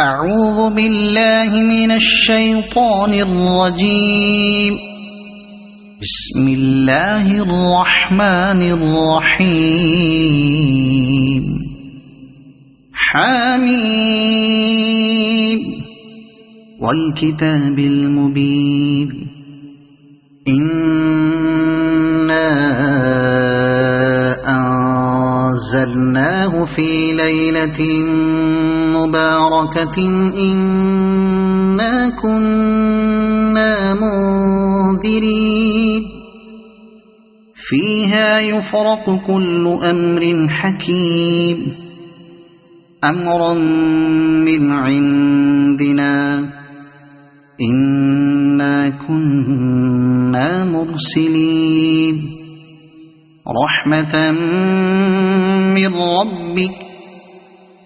أعوذ بالله من الشيطان الرجيم. بسم الله الرحمن الرحيم. حميم والكتاب المبين. إنا أنزلناه في ليلة مباركة إنا كنا منذرين فيها يفرق كل أمر حكيم أمرا من عندنا إنا كنا مرسلين رحمة من ربك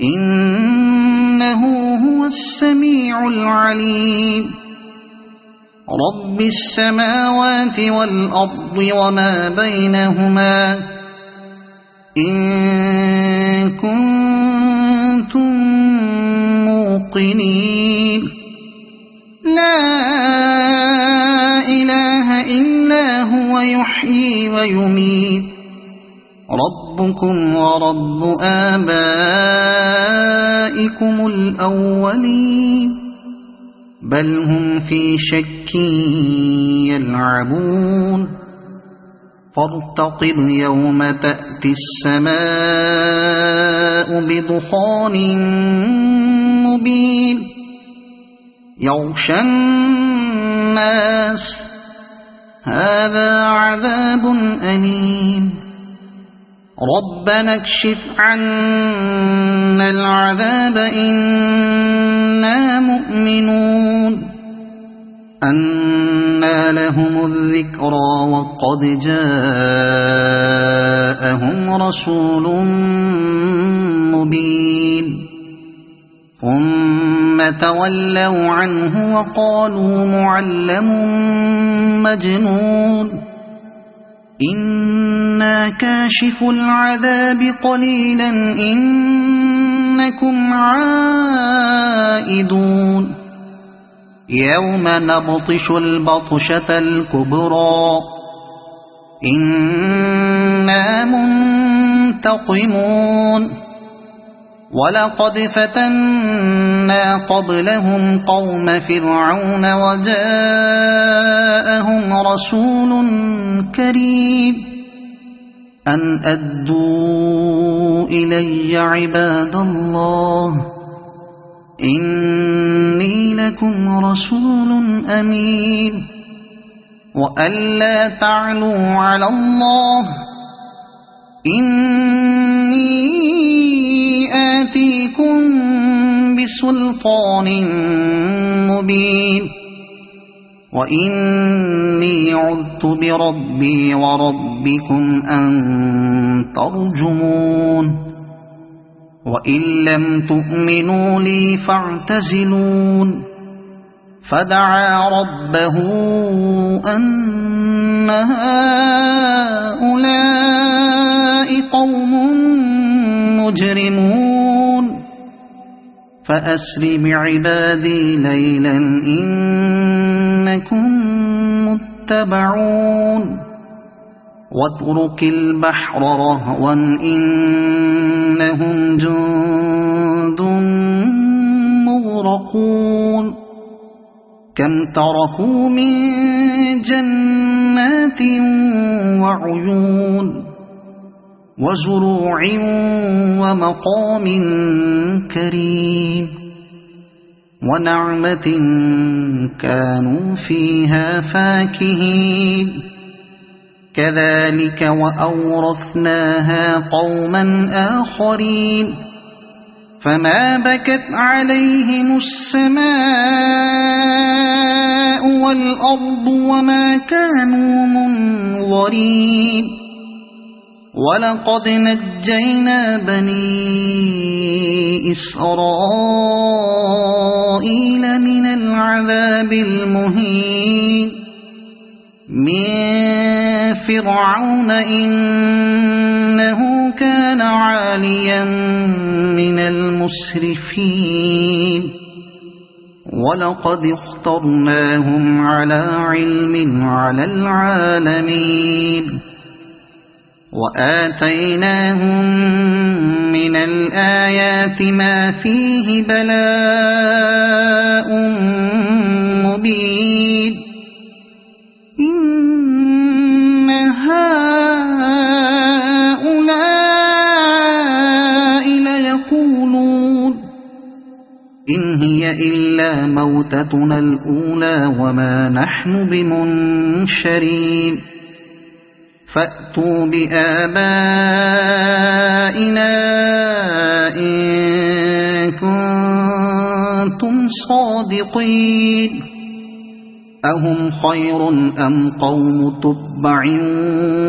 إنه هو السميع العليم رب السماوات والأرض وما بينهما إن كنتم موقنين لا إله إلا هو يحيي ويميت ربكم ورب آبائكم الأولين بل هم في شك يلعبون فارتقب يوم تأتي السماء بدخان مبين يغشى الناس هذا عذاب أليم ربنا اكشف عنا العذاب إنا مؤمنون أنى لهم الذكرى وقد جاءهم رسول مبين ثم تولوا عنه وقالوا معلم مجنون إنا كاشف العذاب قليلا إنكم عائدون يوم نبطش البطشة الكبرى إنا منتقمون ولقد فتنا قبلهم قوم فرعون وجاءهم رسول كريم أن أدوا إلي عباد الله إني لكم رسول أمين وألا تعلوا على الله إني آتيكم بسلطان مبين وإني عذت بربي وربكم أن ترجمون وإن لم تؤمنوا لي فاعتزلون فدعا ربه أن هؤلاء قوم مجرمون فأسر بعبادي ليلا إنكم متبعون واترك البحر رهوا إنهم جند مغرقون كم تركوا من جنات وعيون وزروع ومقام كريم ونعمة كانوا فيها فاكهين كذلك وأورثناها قوما آخرين فما بكت عليهم السماء والأرض وما كانوا منظرين ولقد نجينا بني إسرائيل من العذاب المهين من فرعون إنه كان عاليا من المسرفين ولقد اخترناهم على علم على العالمين وآتيناهم من الآيات ما فيه بلاء مبين إن هؤلاء ليقولون إن هي إلا موتتنا الأولى وما نحن بمنشرين فأتوا بآبائنا إن كنتم صادقين أهم خير أم قوم تبع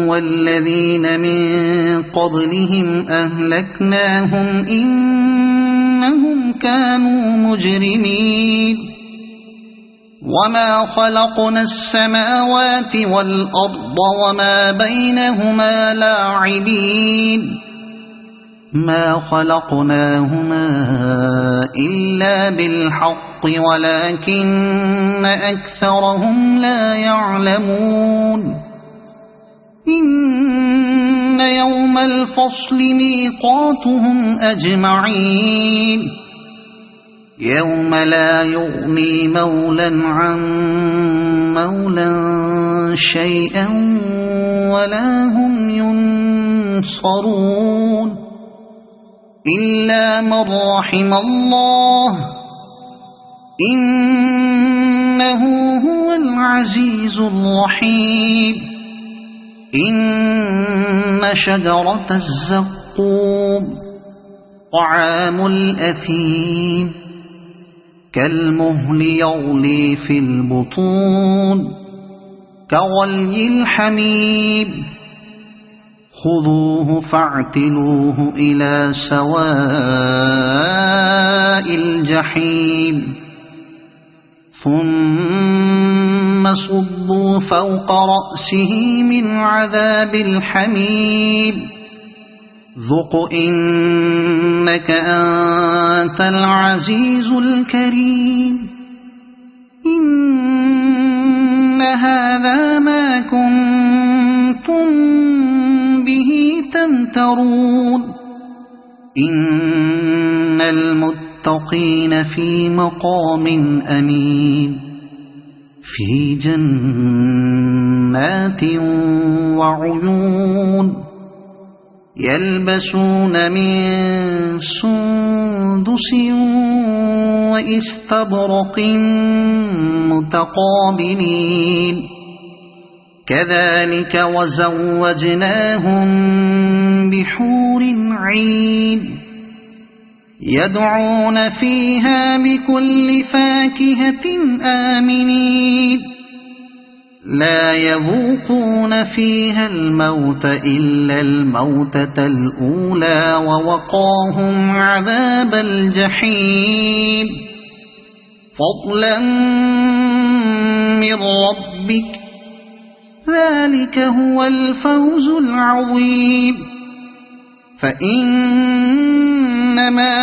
والذين من قبلهم أهلكناهم إنهم كانوا مجرمين وما خلقنا السماوات والأرض وما بينهما لاعبين ما خلقناهما إلا بالحق ولكن أكثرهم لا يعلمون إن يوم الفصل ميقاتهم أجمعين يوم لا يغني مولا عن مولا شيئا ولا هم ينصرون إلا من رحم الله إنه هو العزيز الرحيم إن شجرة الزقوم طعام الأثيم كالمهل يغلي في البطون كغلي الحميم خذوه فاعتلوه إلى سواء الجحيم ثم صبوا فوق رأسه من عذاب الحميم ذق إنك أنت العزيز الكريم إن هذا ما كنتم به تمترون إن المتقين في مقام أمين في جنات وعيون يلبسون من سندس وإستبرق متقابلين كذلك وزوجناهم بحور عين يدعون فيها بكل فاكهة آمنين لا يذوقون فيها الموت إلا الموتة الأولى ووقاهم عذاب الجحيم فضلا من ربك ذلك هو الفوز العظيم فإنما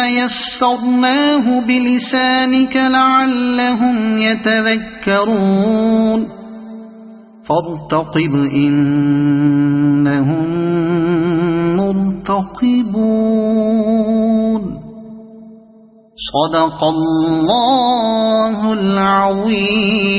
يسرناه بلسانك لعلهم يتذكرون فارتقب إنهم مرتقبون صدق الله العظيم.